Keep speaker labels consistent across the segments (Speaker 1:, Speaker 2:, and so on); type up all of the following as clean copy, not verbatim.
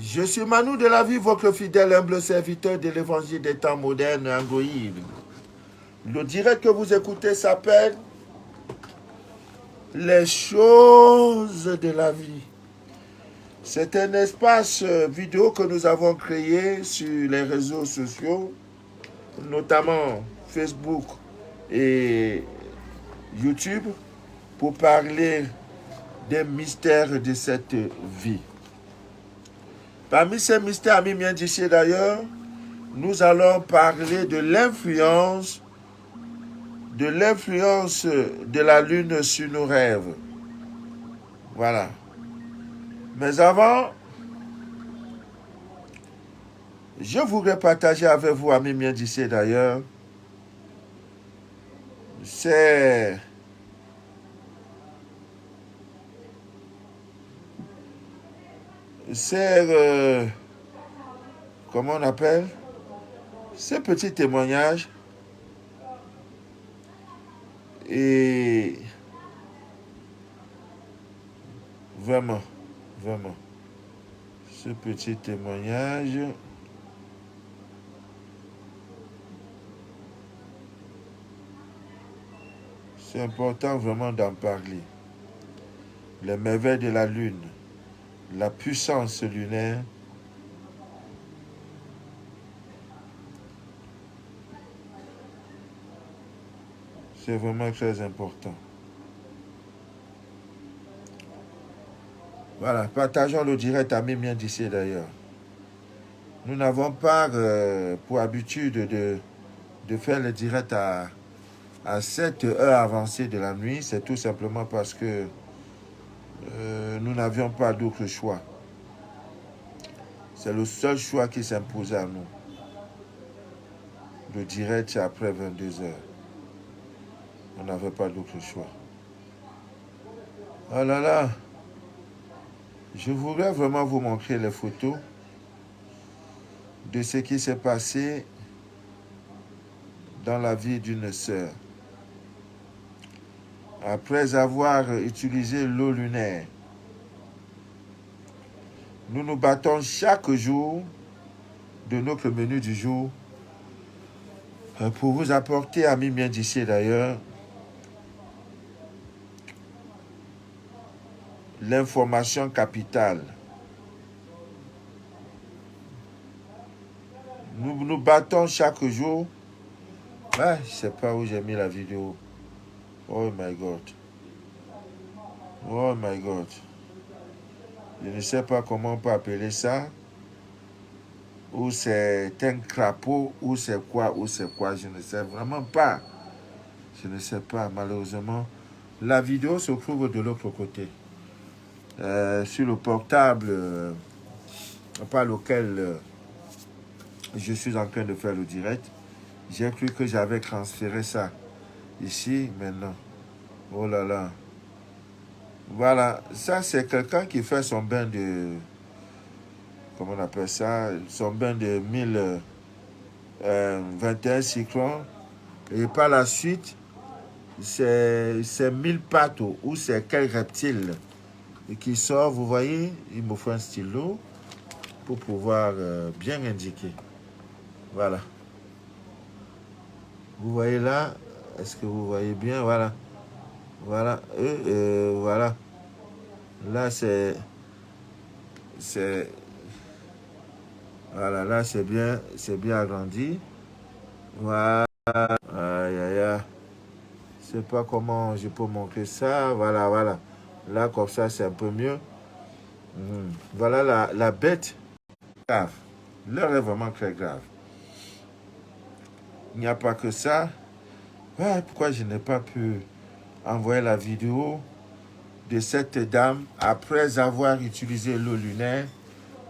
Speaker 1: Je suis Manu de la vie, votre fidèle humble serviteur de l'évangile des temps modernes Angoïde. Le direct que vous écoutez s'appelle Les choses de la vie. C'est un espace vidéo que nous avons créé sur les réseaux sociaux, notamment Facebook et YouTube, pour parler des mystères de cette vie. Parmi ces mystères, amis bien d'ici d'ailleurs, nous allons parler de l'influence de la lune sur nos rêves. Voilà. Mais avant, je voudrais partager avec vous, amis bien d'ici d'ailleurs, c'est comment on appelle ces petits témoignages et vraiment ce petit témoignage c'est important vraiment d'en parler. Les merveilles de la lune, la puissance lunaire, c'est vraiment très important. Voilà, partageons le direct à Mimien d'ici d'ailleurs. Nous n'avons pas pour habitude de faire le direct à 7 heures avancées de la nuit. C'est tout simplement parce que nous n'avions pas d'autre choix. C'est le seul choix qui s'imposait à nous. Le direct, c'est après 22 heures. On n'avait pas d'autre choix. Oh là là! Je voudrais vraiment vous montrer les photos de ce qui s'est passé dans la vie d'une sœur. Après avoir utilisé l'eau lunaire, nous nous battons chaque jour de notre menu du jour pour vous apporter, amis bien d'ici d'ailleurs, l'information capitale. Nous nous battons chaque jour. Ah, je ne sais pas où j'ai mis la vidéo. Oh my God. Oh my God. Je ne sais pas comment on peut appeler ça. Ou c'est un crapaud, ou c'est quoi, je ne sais vraiment pas. Je ne sais pas, malheureusement. La vidéo se trouve de l'autre côté. Sur le portable par lequel je suis en train de faire le direct. J'ai cru que j'avais transféré ça ici, maintenant. Oh là là. Voilà, ça c'est quelqu'un qui fait son bain de... Comment on appelle ça? Son bain de 1021 cyclones. Et par la suite, c'est 1000 pattes ou c'est quel reptile qui sort. Vous voyez, il me faut un stylo pour pouvoir bien indiquer. Voilà. Vous voyez là, est-ce que vous voyez bien? Voilà. Voilà. Voilà. Là, c'est... Voilà, là, c'est bien agrandi. Voilà. Aïe, aïe, aïe. Je ne sais pas comment je peux montrer ça. Voilà, voilà. Là, comme ça, c'est un peu mieux. Voilà la bête grave. L'heure est vraiment très grave. Il n'y a pas que ça. Ouais, pourquoi je n'ai pas pu envoyer la vidéo de cette dame après avoir utilisé l'eau lunaire?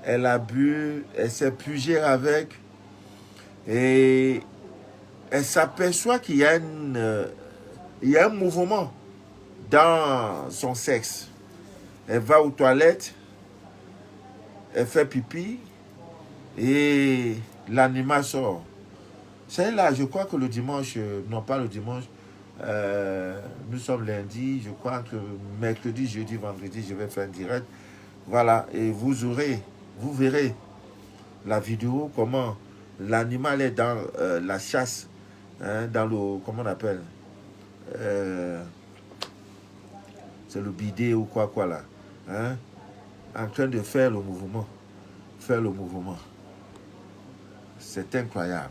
Speaker 1: Elle a bu, elle s'est pugée avec et elle s'aperçoit qu'il y a un mouvement dans son sexe. Elle va aux toilettes, elle fait pipi et l'animal sort. C'est là, je crois que le dimanche, non pas le dimanche, nous sommes lundi, je crois que mercredi, jeudi, vendredi, je vais faire un direct. Voilà, et vous aurez Vous verrez la vidéo, comment l'animal est dans la chasse, hein, dans le, comment on appelle, euh, c'est le bidet ou quoi là, hein, en train de faire le mouvement. Faire le mouvement. C'est incroyable.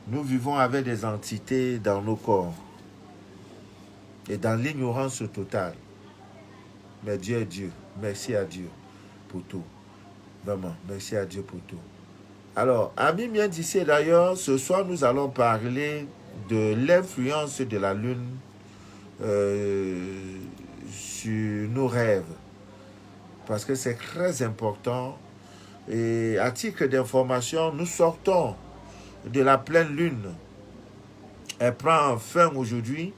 Speaker 1: Nous vivons avec des entités dans nos corps et dans l'ignorance totale. Mais Dieu est Dieu. Merci à Dieu pour tout. Vraiment, merci à Dieu pour tout. Alors, amis bien d'ici d'ailleurs, ce soir nous allons parler de l'influence de la lune sur nos rêves. Parce que c'est très important. Et à titre d'information, nous sortons de la pleine lune. Elle prend fin aujourd'hui.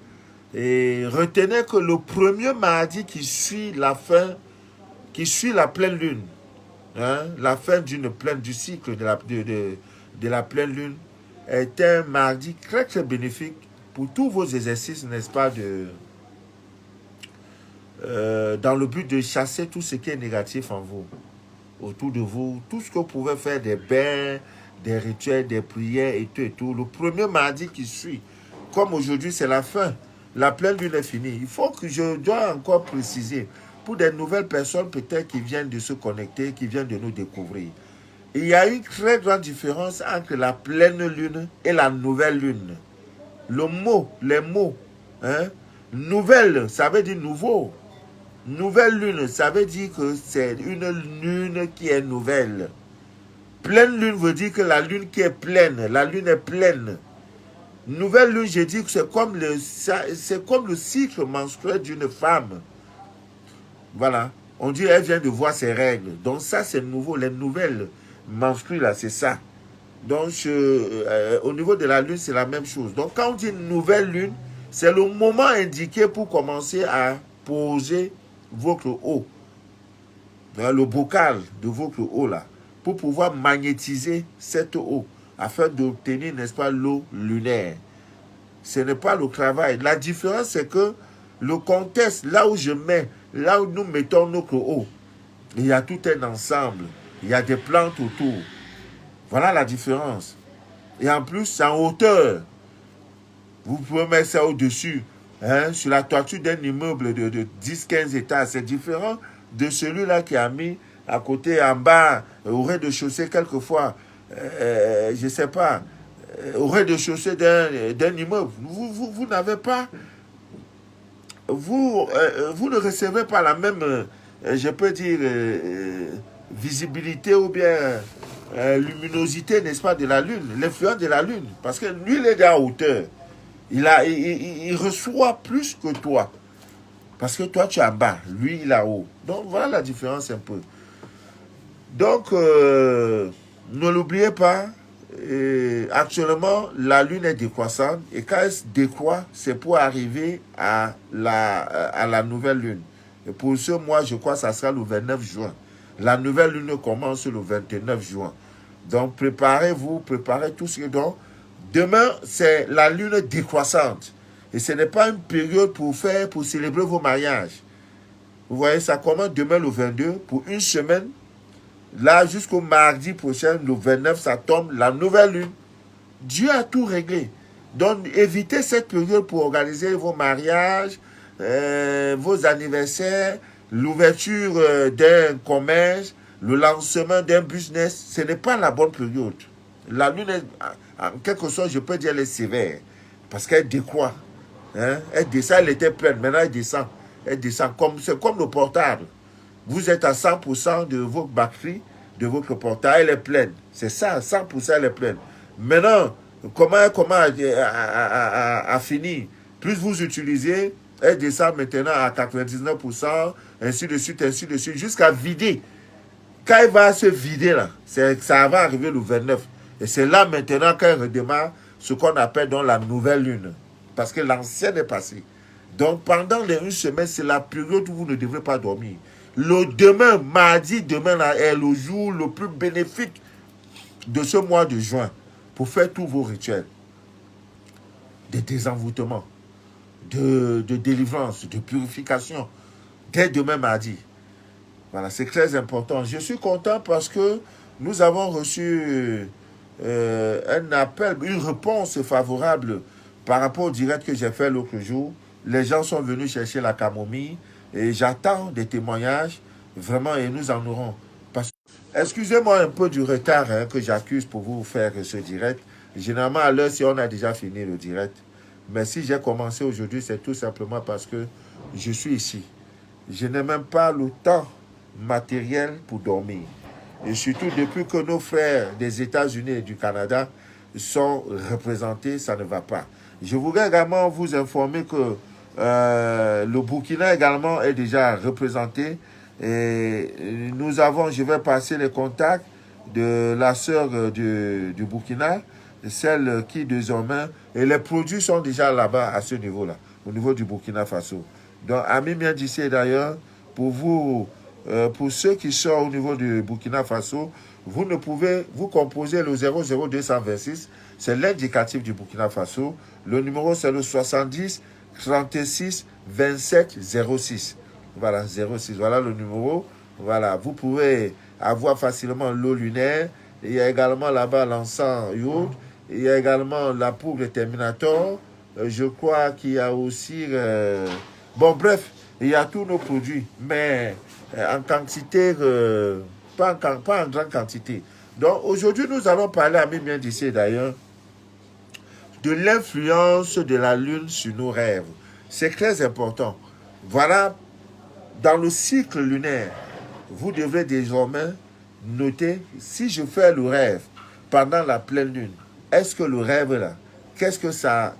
Speaker 1: Et retenez que le premier mardi qui suit la fin, qui suit la pleine lune, hein, la fin d'une pleine, du cycle de la pleine lune, est un mardi très très bénéfique pour tous vos exercices, n'est-ce pas, dans le but de chasser tout ce qui est négatif en vous, autour de vous, tout ce que vous pouvez faire, des bains, des rituels, des prières et tout. Le premier mardi qui suit, comme aujourd'hui c'est la fin, la pleine lune est finie. Il faut que je dois encore préciser, pour des nouvelles personnes peut-être qui viennent de se connecter, qui viennent de nous découvrir. Il y a une très grande différence entre la pleine lune et la nouvelle lune. Le mot, les mots, hein, nouvelle, ça veut dire nouveau. Nouvelle lune, ça veut dire que c'est une lune qui est nouvelle. Pleine lune veut dire que la lune qui est pleine, la lune est pleine. Nouvelle lune, je dis que c'est comme le cycle menstruel d'une femme. Voilà. On dit qu'elle vient de voir ses règles. Donc ça, c'est nouveau. Les nouvelles menstrues, là, c'est ça. Donc, au niveau de la lune, c'est la même chose. Donc, quand on dit nouvelle lune, c'est le moment indiqué pour commencer à poser votre eau. Le bocal de votre eau, là. Pour pouvoir magnétiser cette eau. Afin d'obtenir, n'est-ce pas, l'eau lunaire. Ce n'est pas le travail. La différence, c'est que le contexte, là où je mets, là où nous mettons notre eau, il y a tout un ensemble. Il y a des plantes autour. Voilà la différence. Et en plus, c'est en hauteur. Vous pouvez mettre ça au-dessus, hein, sur la toiture d'un immeuble de 10-15 étages. C'est différent de celui-là qui a mis à côté, en bas, au rez-de-chaussée, quelquefois, je ne sais pas, au rez-de-chaussée d'un immeuble. Vous n'avez pas, vous ne recevez pas la même, je peux dire, visibilité ou bien luminosité, n'est-ce pas, de la Lune, l'influence de la Lune. Parce que lui, il est en hauteur. Il reçoit plus que toi. Parce que toi, tu es en bas. Lui, il est en haut. Donc, voilà la différence un peu. Donc, ne l'oubliez pas, actuellement, la Lune est décroissante. Et quand elle décroît, c'est pour arriver à la nouvelle Lune. Et pour ce mois, je crois que ça sera le 29 juin. La nouvelle Lune commence le 29 juin. Donc, préparez-vous, préparez tout ce que... Donc, demain, c'est la Lune décroissante. Et ce n'est pas une période pour célébrer vos mariages. Vous voyez, ça commence demain le 22 pour une semaine. Là, jusqu'au mardi prochain, le 29, ça tombe, la nouvelle lune. Dieu a tout réglé. Donc, évitez cette période pour organiser vos mariages, vos anniversaires, l'ouverture d'un commerce, le lancement d'un business. Ce n'est pas la bonne période. La lune, en quelque sorte, je peux dire, elle est sévère. Parce qu'elle décroît. Hein? Elle descend, elle était pleine. Maintenant, elle descend. Elle descend. C'est comme le portable. Vous êtes à 100% de votre batterie, de votre portable, elle est pleine. C'est ça, 100% elle est pleine. Maintenant, comment a fini? Plus vous utilisez, elle descend maintenant à 99%, ainsi de suite, jusqu'à vider. Quand elle va se vider, là, ça va arriver le 29. Et c'est là maintenant qu'elle redémarre ce qu'on appelle donc la nouvelle lune. Parce que l'ancienne est passée. Donc pendant une semaine, c'est la période où vous ne devrez pas dormir. Le demain, mardi, demain là, est le jour le plus bénéfique de ce mois de juin pour faire tous vos rituels de désenvoûtement, de délivrance, de purification, dès demain mardi. Voilà, c'est très important. Je suis content parce que nous avons reçu un appel, une réponse favorable par rapport au direct que j'ai fait l'autre jour. Les gens sont venus chercher la camomille et j'attends des témoignages vraiment et nous en aurons. Excusez-moi un peu du retard hein, que j'accuse pour vous faire ce direct. Généralement, à l'heure, si on a déjà fini le direct. Mais si j'ai commencé aujourd'hui, c'est tout simplement parce que je suis ici. Je n'ai même pas le temps matériel pour dormir. Et surtout, depuis que nos frères des États-Unis et du Canada sont représentés, ça ne va pas. Je voudrais également vous informer que le Burkina également est déjà représenté. Et nous avons, je vais passer les contacts de la sœur du Burkina, celle qui désormais, et les produits sont déjà là-bas à ce niveau-là, au niveau du Burkina Faso. Donc, Ami bien d'ici d'ailleurs, pour vous, pour ceux qui sont au niveau du Burkina Faso, vous ne pouvez, vous composez le 00226, c'est l'indicatif du Burkina Faso. Le numéro, c'est le 70 36 27 06. Voilà, 06. Voilà le numéro. Voilà, vous pouvez avoir facilement l'eau lunaire. Il y a également là-bas l'encens Youd. Il y a également la poudre Terminator. Je crois qu'il y a aussi... bon, bref, il y a tous nos produits, mais en quantité, pas en grande quantité. Donc, aujourd'hui, nous allons parler, à bien d'ici d'ailleurs, de l'influence de la Lune sur nos rêves. C'est très important. Voilà, dans le cycle lunaire, vous devrez désormais noter si je fais le rêve pendant la pleine lune. Est-ce que le rêve là, qu'est-ce que ça,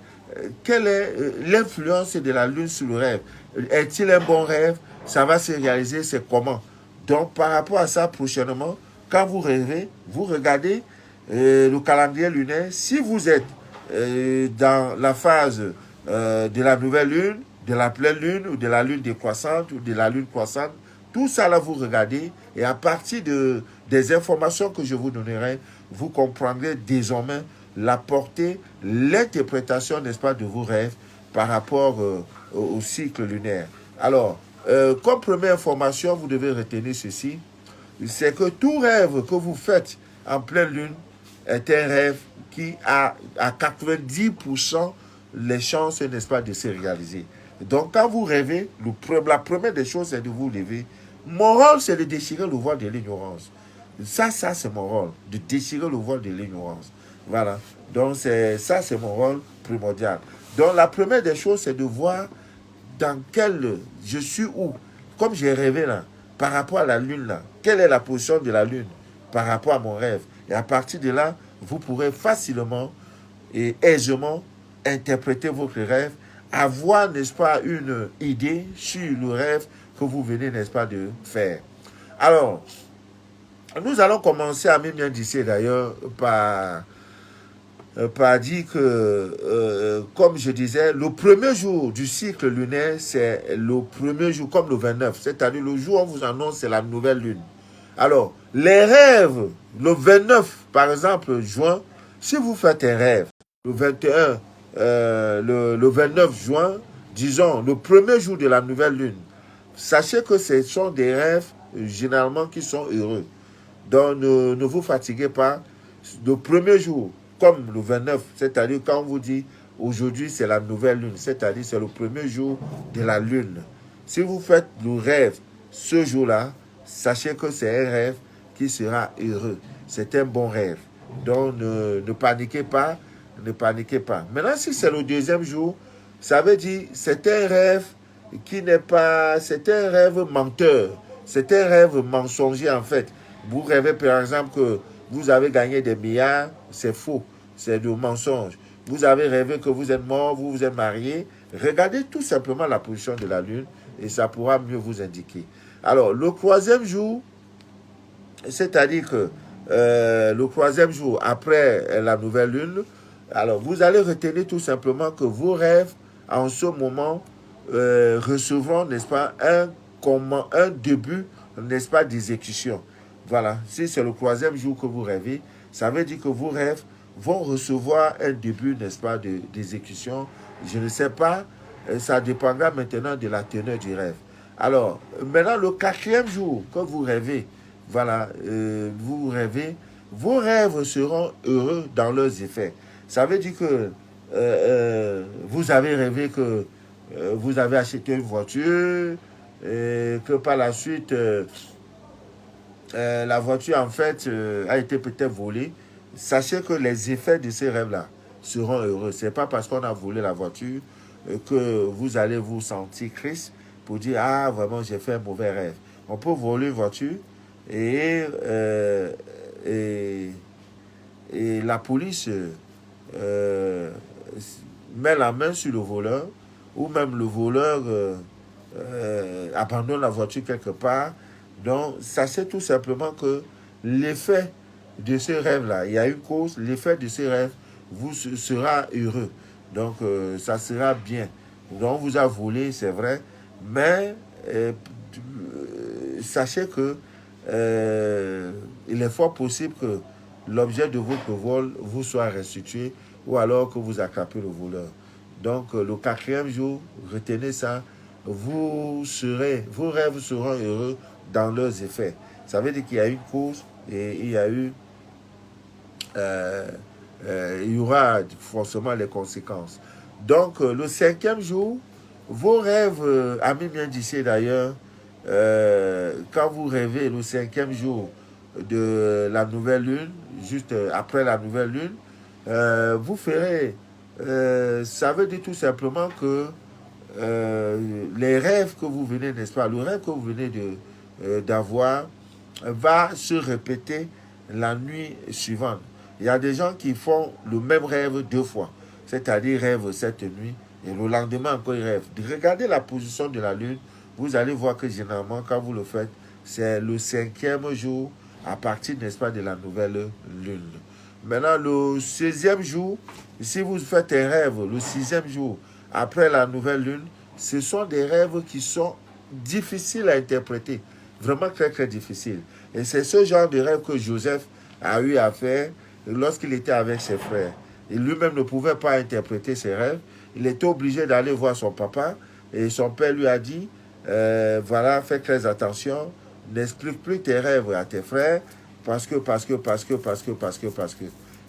Speaker 1: quelle est l'influence de la lune sur le rêve? Est-il un bon rêve? Ça va se réaliser, c'est comment? Donc par rapport à ça, prochainement, quand vous rêvez, vous regardez le calendrier lunaire. Si vous êtes dans la phase de la nouvelle lune, de la pleine lune, ou de la lune décroissante, ou de la lune croissante, tout ça là, vous regardez, et à partir des informations que je vous donnerai, vous comprendrez désormais la portée, l'interprétation, n'est-ce pas, de vos rêves par rapport au cycle lunaire. Alors, comme première information, vous devez retenir ceci, c'est que tout rêve que vous faites en pleine lune est un rêve qui a à 90% les chances, n'est-ce pas, de se réaliser. Donc, quand vous rêvez, la première des choses, c'est de vous lever. Mon rôle, c'est de déchirer le voile de l'ignorance. Ça, c'est mon rôle, de déchirer le voile de l'ignorance. Voilà. Donc, ça, c'est mon rôle primordial. Donc, la première des choses, c'est de voir dans quel... Je suis où. Comme j'ai rêvé là, par rapport à la lune là, quelle est la position de la lune par rapport à mon rêve. Et à partir de là, vous pourrez facilement et aisément interpréter votre rêve, avoir, n'est-ce pas, une idée sur le rêve que vous venez, n'est-ce pas, de faire. Alors, nous allons commencer à même d'ici d'ailleurs par dire que, comme je disais, le premier jour du cycle lunaire, c'est le premier jour, comme le 29, c'est-à-dire le jour où on vous annonce c'est la nouvelle lune. Alors, les rêves, le 29, par exemple, juin, si vous faites un rêve, le 21, le 29 juin, disons, le premier jour de la nouvelle lune, sachez que ce sont des rêves généralement qui sont heureux. Donc, ne vous fatiguez pas. Le premier jour, comme le 29, c'est-à-dire quand on vous dit aujourd'hui c'est la nouvelle lune, c'est-à-dire c'est le premier jour de la lune. Si vous faites le rêve ce jour-là, sachez que c'est un rêve qui sera heureux. C'est un bon rêve. Donc ne paniquez pas, ne paniquez pas. Maintenant, si c'est le deuxième jour, ça veut dire c'est un rêve qui n'est pas, c'est un rêve menteur. C'est un rêve mensonger en fait. Vous rêvez par exemple que vous avez gagné des milliards, c'est faux, c'est du mensonge. Vous avez rêvé que vous êtes mort, vous vous êtes marié. Regardez tout simplement la position de la lune et ça pourra mieux vous indiquer. Alors, le troisième jour, c'est-à-dire que le troisième jour après la nouvelle lune, alors vous allez retenir tout simplement que vos rêves, en ce moment, recevront, n'est-ce pas, un début, n'est-ce pas, d'exécution. Voilà, si c'est le troisième jour que vous rêvez, ça veut dire que vos rêves vont recevoir un début, n'est-ce pas, d'exécution. Je ne sais pas, ça dépendra maintenant de la teneur du rêve. Alors, maintenant, le quatrième jour que vous rêvez, voilà, vous rêvez, vos rêves seront heureux dans leurs effets. Ça veut dire que vous avez rêvé que vous avez acheté une voiture, et que par la suite, la voiture, en fait, a été peut-être volée. Sachez que les effets de ces rêves-là seront heureux. Ce n'est pas parce qu'on a volé la voiture que vous allez vous sentir triste pour dire, ah, vraiment, j'ai fait un mauvais rêve. On peut voler une voiture et, et, et la police euh, met la main sur le voleur ou même le voleur abandonne la voiture quelque part. Donc, sachez tout simplement que l'effet de ce rêve-là, il y a une cause, l'effet de ce rêve vous sera heureux. Donc, ça sera bien. Donc, on vous a volé, c'est vrai, mais sachez que il est fort possible que l'objet de votre vol vous soit restitué ou alors que vous attrapez le voleur. Donc, le quatrième jour, retenez ça, vos rêves seront heureux dans leurs effets. Ça veut dire qu'il y a une cause et euh, il y aura forcément les conséquences. Donc, le cinquième jour, vos rêves, amis bien d'ici d'ailleurs, quand vous rêvez le cinquième jour de la nouvelle lune, juste après la nouvelle lune, vous ferez, ça veut dire tout simplement que les rêves que vous venez, n'est-ce pas, le rêve que vous venez d'avoir va se répéter la nuit suivante. Il y a des gens qui font le même rêve deux fois, c'est-à-dire rêvent cette nuit et le lendemain encore ils rêvent. Regardez la position de la lune, vous allez voir que généralement quand vous le faites, c'est le cinquième jour à partir, n'est-ce pas, de la nouvelle lune. Maintenant, le sixième jour, si vous faites un rêve le sixième jour après la nouvelle lune, ce sont des rêves qui sont difficiles à interpréter. Vraiment très très difficiles. Et c'est ce genre de rêve que Joseph a eu à faire lorsqu'il était avec ses frères. Il lui-même ne pouvait pas interpréter ses rêves. Il était obligé d'aller voir son papa. Et son père lui a dit, voilà, fais très attention. N'explique plus tes rêves à tes frères. Parce que.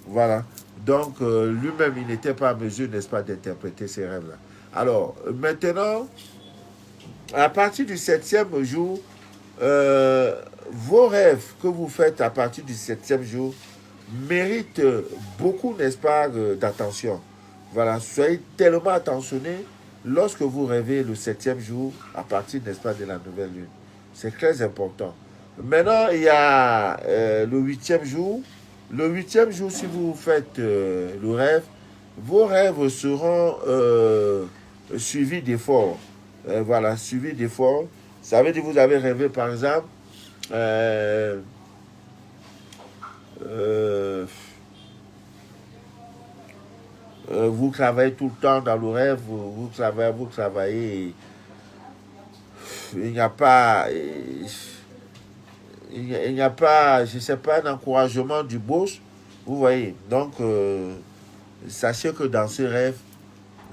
Speaker 1: Voilà. Donc, lui-même, il n'était pas en mesure, n'est-ce pas, d'interpréter ces rêves-là. Alors, maintenant, à partir du septième jour, vos rêves que vous faites à partir du septième jour méritent beaucoup, n'est-ce pas, d'attention. Voilà, soyez tellement attentionnés lorsque vous rêvez le septième jour à partir, n'est-ce pas, de la nouvelle lune. C'est très important. Maintenant, il y a le huitième jour. Le huitième jour, si vous faites le rêve, vos rêves seront suivis d'efforts. Voilà, suivis d'efforts. Ça veut dire que vous avez rêvé, par exemple, euh, euh, vous travaillez tout le temps dans le rêve, vous travaillez. Il n'y a pas, il n'y a pas, je ne sais pas, un encouragement du boss. Vous voyez. Donc, sachez que dans ce rêve,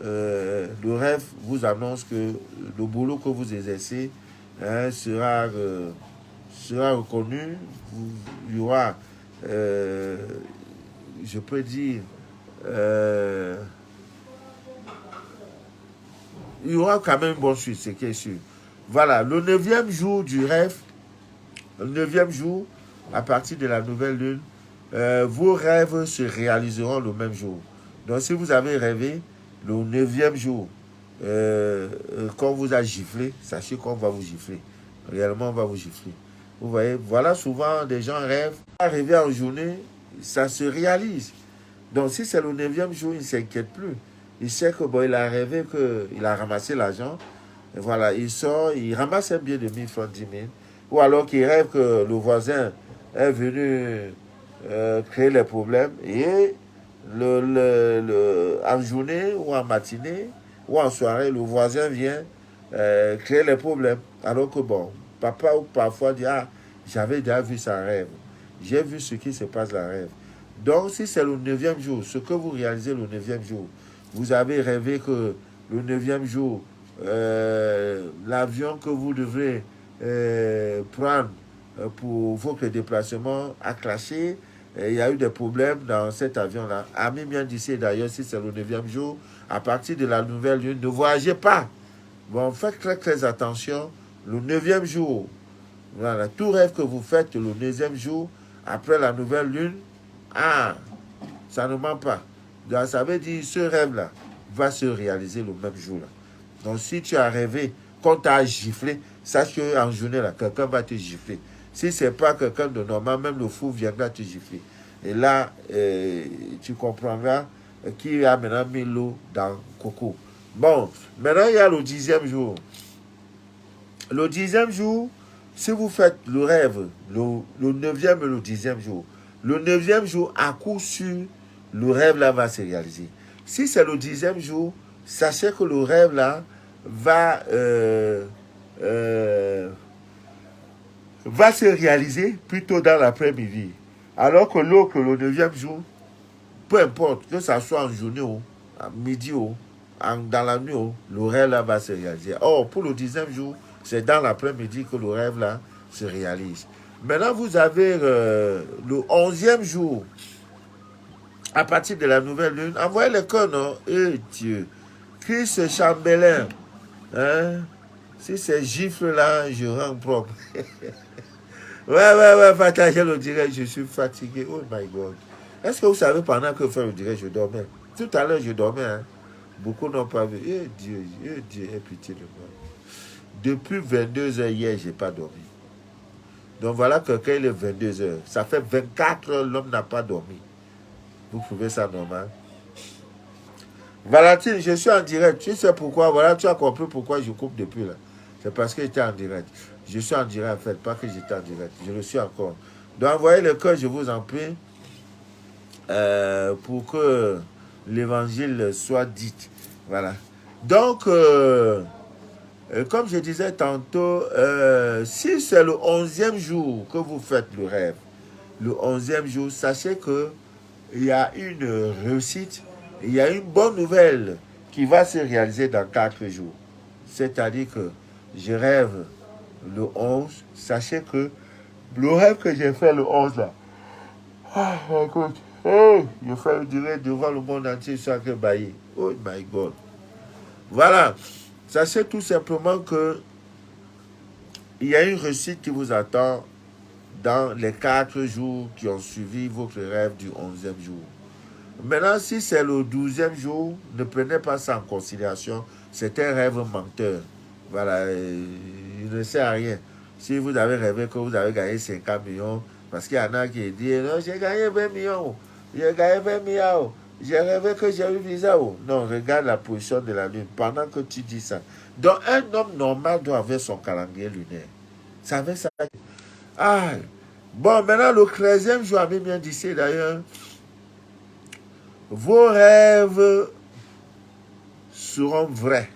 Speaker 1: le rêve vous annonce que le boulot que vous exercez hein, sera reconnu. Il y aura, euh, je peux dire, euh, il y aura quand même une bonne suite, c'est qui est sûr. Voilà, le neuvième jour du rêve, le neuvième jour, à partir de la nouvelle lune, vos rêves se réaliseront le même jour. Donc, si vous avez rêvé le neuvième jour, quand on vous a giflé, sachez qu'on va vous gifler. Réellement, on va vous gifler. Vous voyez, voilà souvent des gens rêvent. Arriver en journée, ça se réalise. Donc, si c'est le neuvième jour, il ne s'inquiète plus. Il sait que bon, il a rêvé qu'il a ramassé l'argent. Et voilà, il sort, il ramasse un billet de 1000 francs, 10 000. Ou alors qu'il rêve que le voisin est venu créer les problèmes. Et en journée ou en matinée ou en soirée, le voisin vient créer les problèmes. Alors que bon, papa ou parfois dit, ah, j'avais déjà vu ça en rêve. J'ai vu ce qui se passe dans le rêve. Donc, si c'est le neuvième jour, ce que vous réalisez le neuvième jour, vous avez rêvé que le neuvième jour, l'avion que vous devrez prendre pour votre déplacement a crashé. Il y a eu des problèmes dans cet avion-là. Ami bien d'ici, d'ailleurs, si c'est le 9e jour, à partir de la nouvelle lune, ne voyagez pas. Bon, faites très très attention. Le 9e jour, voilà, tout rêve que vous faites le 9e jour, après la nouvelle lune, ah, ça ne ment pas. Donc, ça veut dire ce rêve-là va se réaliser le même jour-là. Donc, si tu as rêvé qu'on t'a giflé, sache qu'en journée, là, quelqu'un va te gifler. Si ce n'est pas quelqu'un de normal, même le fou viendra te gifler. Et là, tu comprendras qui a maintenant mis l'eau dans Coco. Bon, maintenant, il y a le 10e jour. Le 10e jour, si vous faites le rêve, le 9e et le 10e jour, le 9e jour, à coup sûr, le rêve là va se réaliser. Si c'est le 10e jour, sachez que le rêve là euh, va se réaliser plutôt dans l'après-midi. Alors que l'autre, le 9e jour, peu importe, que ça soit en journée ou à midi ou dans la nuit, le rêve là va se réaliser. Or, pour le 10e jour, c'est dans l'après-midi que le rêve là se réalise. Maintenant, vous avez le 11e jour, à partir de la nouvelle lune. Envoyez les cœurs, non? Eh Dieu. Chris Chambelin. Hein? Si ces gifles-là, je rends propre. Ouais, partagez le direct, je suis fatigué. Oh my God. Est-ce que vous savez, pendant que je fais le direct, je dormais? Tout à l'heure, je dormais. Hein? Beaucoup n'ont pas vu. Eh Dieu, aie pitié de moi. Depuis 22 heures hier, je n'ai pas dormi. Donc voilà que quand il est 22 heures, ça fait 24 heures, l'homme n'a pas dormi. Vous trouvez ça normal? Valentine, je suis en direct. Tu sais pourquoi? Voilà, tu as compris pourquoi je coupe depuis là. C'est parce que j'étais en direct. Je suis en direct en fait, pas que j'étais en direct. Je le suis encore. Donc envoyez le cœur, je vous en prie, pour que l'évangile soit dit. Voilà. Donc, comme je disais tantôt, si c'est le 11e jour que vous faites le rêve, le 11e jour, sachez que il y a une réussite, il y a une bonne nouvelle qui va se réaliser dans 4 jours. C'est-à-dire que je rêve le 11, sachez que le rêve que j'ai fait le 11 là, écoute, je fais le direct devant le monde entier sur un bailli. Oh my God. Voilà. Sachez tout simplement que il y a une réussite qui vous attend dans les 4 jours qui ont suivi votre rêve du 11e jour. Maintenant, si c'est le 12e jour, ne prenez pas ça en considération. C'est un rêve menteur. Voilà, il ne sert à rien. Si vous avez rêvé que vous avez gagné 50 millions, parce qu'il y en a qui disent, non, j'ai gagné 20 millions, j'ai gagné 20 milliards, j'ai rêvé que j'ai eu visa. Non, regarde la position de la lune pendant que tu dis ça. Donc, un homme normal doit avoir son calendrier lunaire. Ça veut ça. Ah, bon, maintenant, le 13e jour, avait bien dit d'ailleurs, vos rêves seront vrais.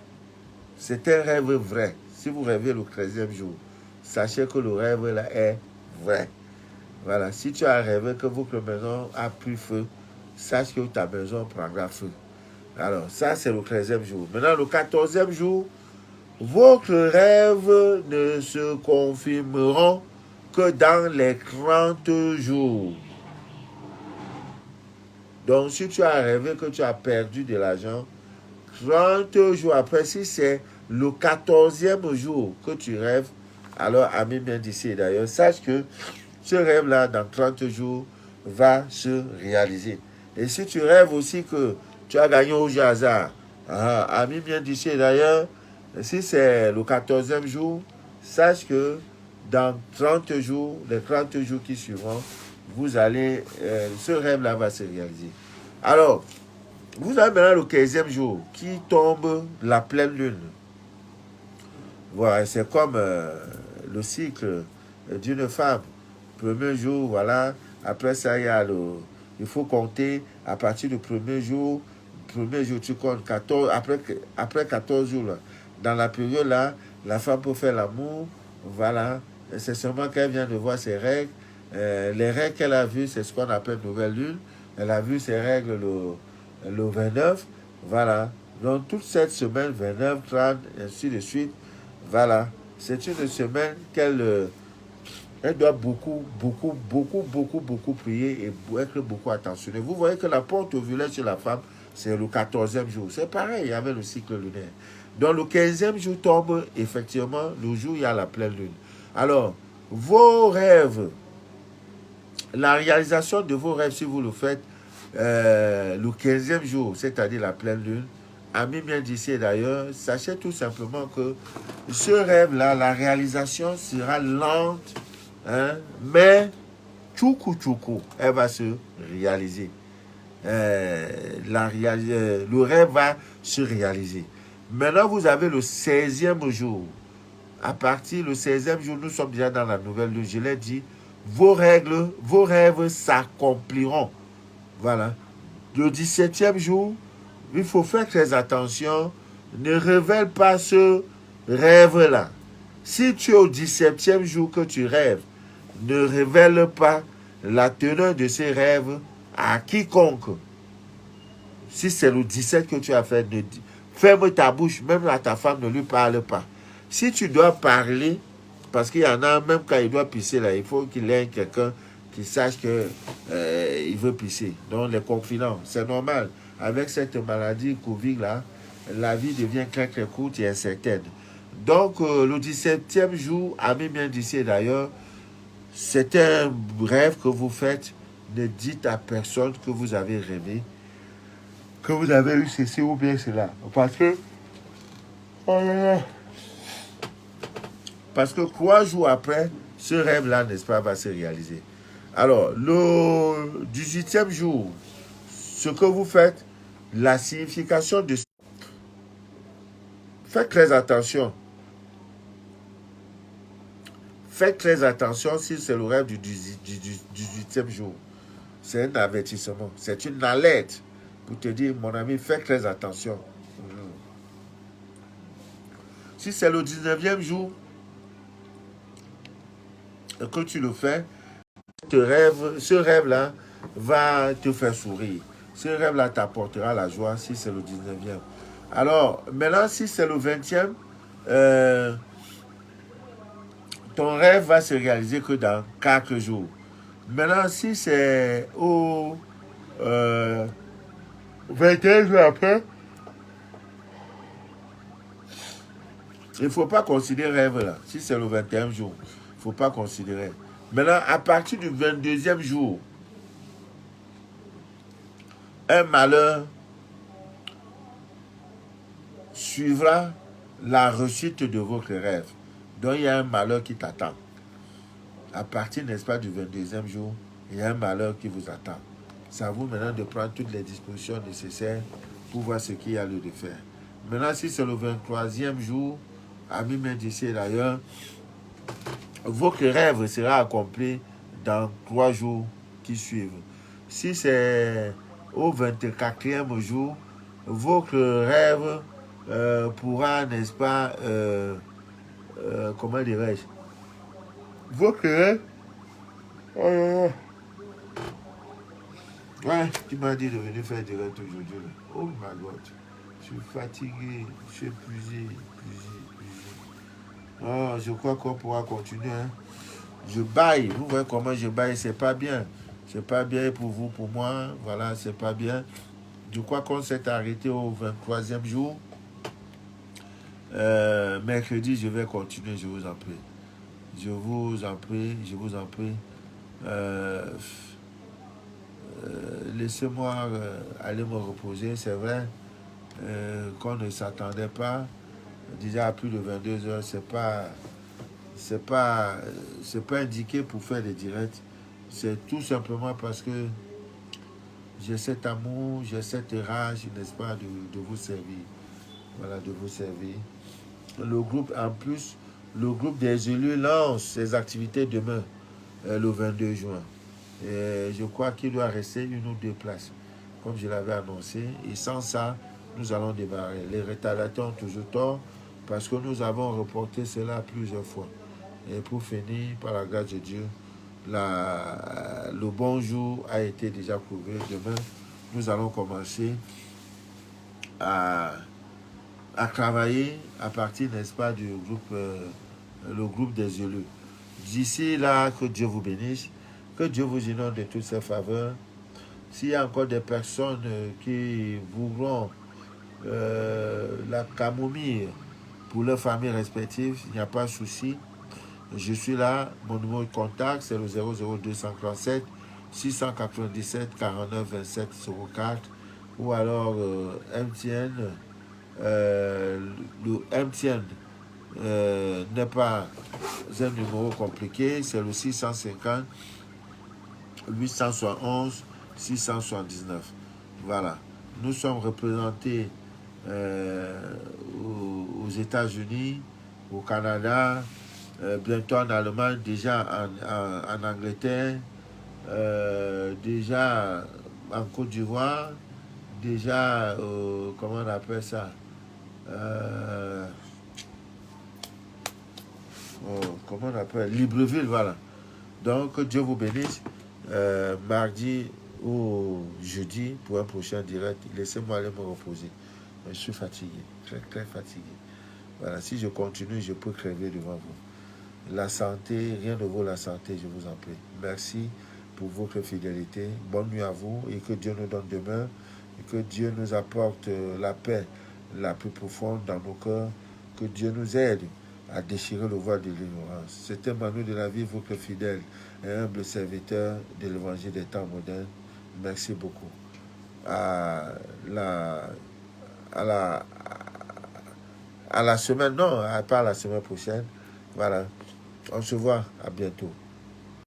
Speaker 1: C'est un rêve vrai. Si vous rêvez le 13e jour, sachez que le rêve là est vrai. Voilà. Si tu as rêvé que votre maison a pris feu, sache que ta maison prendra feu. Alors, ça, c'est le 13e jour. Maintenant, le 14e jour, votre rêve ne se confirmeront que dans les 30 jours. Donc, si tu as rêvé que tu as perdu de l'argent, 30 jours après, si c'est le 14e jour que tu rêves, alors, ami bien d'ici d'ailleurs, sache que ce rêve-là, dans 30 jours, va se réaliser. Et si tu rêves aussi que tu as gagné au jeu hasard, ami bien d'ici d'ailleurs, si c'est le 14e jour, sache que dans 30 jours, les 30 jours qui suivront, vous allez, ce rêve-là va se réaliser. Alors, vous avez maintenant le 15e jour qui tombe la pleine lune. Voilà, c'est comme le cycle d'une femme. Premier jour, voilà. Après ça, il faut compter à partir du premier jour. Premier jour, tu comptes 14. Après 14 jours, là, dans la période là, la femme peut faire l'amour. Voilà. C'est seulement qu'elle vient de voir ses règles. Les règles qu'elle a vues, c'est ce qu'on appelle nouvelle lune. Elle a vu ses règles le 29. Voilà. Donc, toute cette semaine, 29, 30, ainsi de suite, voilà. C'est une semaine elle doit beaucoup prier et être beaucoup attentionnée. Vous voyez que la porte ovulaire chez la femme, c'est le 14e jour. C'est pareil avec le cycle lunaire. Donc, le 15e jour tombe effectivement le jour où il y a la pleine lune. Alors, vos rêves, la réalisation de vos rêves, si vous le faites le 15e jour, c'est-à-dire la pleine lune, amis bien d'ici d'ailleurs, sachez tout simplement que ce rêve-là, la réalisation sera lente, hein, mais tchoukou, elle va se réaliser. Le rêve va se réaliser. Maintenant, vous avez le 16e jour. À partir du 16e jour, nous sommes déjà dans la nouvelle lune. Je l'ai dit, vos rêves s'accompliront. Voilà. Le 17e jour, il faut faire très attention. Ne révèle pas ce rêve-là. Si tu es au 17e jour que tu rêves, ne révèle pas la teneur de ces rêves à quiconque. Si c'est le 17 que tu as fait, ferme ta bouche, même à ta femme, ne lui parle pas. Si tu dois parler, parce qu'il y en a, même quand il doit pisser, là, il faut qu'il ait quelqu'un qui sache qu'il veut pisser. Donc, les confidents, c'est normal. Avec cette maladie Covid, là, la vie devient très, très courte et incertaine. Donc, le 17e jour, ami bien d'ici d'ailleurs, c'est un rêve que vous faites. Ne dites à personne que vous avez rêvé, que vous avez eu ceci ou bien cela. Parce que 3 jours après, ce rêve-là, n'est-ce pas, va se réaliser. Alors, le 18e jour, ce que vous faites, la signification de... Faites très attention. Faites très attention si c'est le rêve du 18e jour. C'est un avertissement. C'est une alerte pour te dire, mon ami, fais très attention. Si c'est le 19e jour que tu le fais, ce rêve-là va te faire sourire. Ce rêve-là t'apportera la joie si c'est le 19e. Alors, maintenant, si c'est le 20e, ton rêve va se réaliser que dans 4 jours. Maintenant, si c'est au 21 jours après, il ne faut pas considérer rêve là. Si c'est le 21e jour, il ne faut pas considérer. Maintenant, à partir du 22e jour, un malheur suivra la réussite de votre rêve. Donc, il y a un malheur qui t'attend. À partir, n'est-ce pas, du 22e jour, il y a un malheur qui vous attend. C'est à vous maintenant de prendre toutes les dispositions nécessaires pour voir ce qu'il y a lieu de faire. Maintenant, si c'est le 23e jour, ami d'ici d'ailleurs, votre rêve sera accompli dans 3 jours qui suivent. Si c'est au 24e jour, votre rêve pourra, n'est-ce pas, comment dirais-je, votre rêve, ouais, tu m'as dit de venir faire direct aujourd'hui. Oh my God, je suis fatigué, je suis épuisé. Oh, je crois qu'on pourra continuer. Hein. Je baille, vous voyez comment je baille, c'est pas bien. C'est pas bien pour vous, pour moi, voilà, c'est pas bien. Je crois qu'on s'est arrêté au 23e jour. Mercredi, je vais continuer, je vous en prie. Je vous en prie. Euh, Laissez-moi aller me reposer. C'est vrai qu'on ne s'attendait pas. Déjà à plus de 22 heures, c'est pas, c'est pas indiqué pour faire des directs. C'est tout simplement parce que j'ai cet amour, j'ai cette rage, n'est-ce pas, de vous servir. Voilà, de vous servir. Le groupe, en plus, le groupe des élus lance ses activités demain, le 22 juin. Et je crois qu'il doit rester 1 ou 2 places, comme je l'avais annoncé. Et sans ça, nous allons démarrer. Les retardataires ont toujours tort parce que nous avons reporté cela plusieurs fois. Et pour finir, par la grâce de Dieu, le bon jour a été déjà prouvé. Demain, nous allons commencer à à travailler à partir, n'est-ce pas, du groupe, le groupe des élus. D'ici là, que Dieu vous bénisse, que Dieu vous inonde de toutes ses faveurs. S'il y a encore des personnes qui voudront la camomille pour leurs familles respectives, il n'y a pas de souci. Je suis là. Mon numéro de contact, c'est le 00237 697 49 27 04. Ou alors MTN. Le MTN n'est pas un numéro compliqué. C'est le 650 871 679. Voilà. Nous sommes représentés aux États-Unis, au Canada, bientôt en Allemagne, déjà en Angleterre, déjà en Côte d'Ivoire, déjà, comment on appelle ça, comment on appelle, Libreville, voilà. Donc, Dieu vous bénisse. Mardi ou jeudi pour un prochain direct. Laissez-moi aller me reposer. Je suis fatigué, très très fatigué. Voilà, si je continue, je peux crever devant vous. La santé, rien ne vaut la santé, je vous en prie. Merci pour votre fidélité. Bonne nuit à vous et que Dieu nous donne demain et que Dieu nous apporte la paix la plus profonde dans nos cœurs. Que Dieu nous aide à déchirer le voile de l'ignorance. C'était Manu de la vie, votre fidèle et humble serviteur de l'évangile des temps modernes. Merci beaucoup. À la, à la, à la semaine, non, pas à la semaine prochaine. Voilà. On se voit. À bientôt.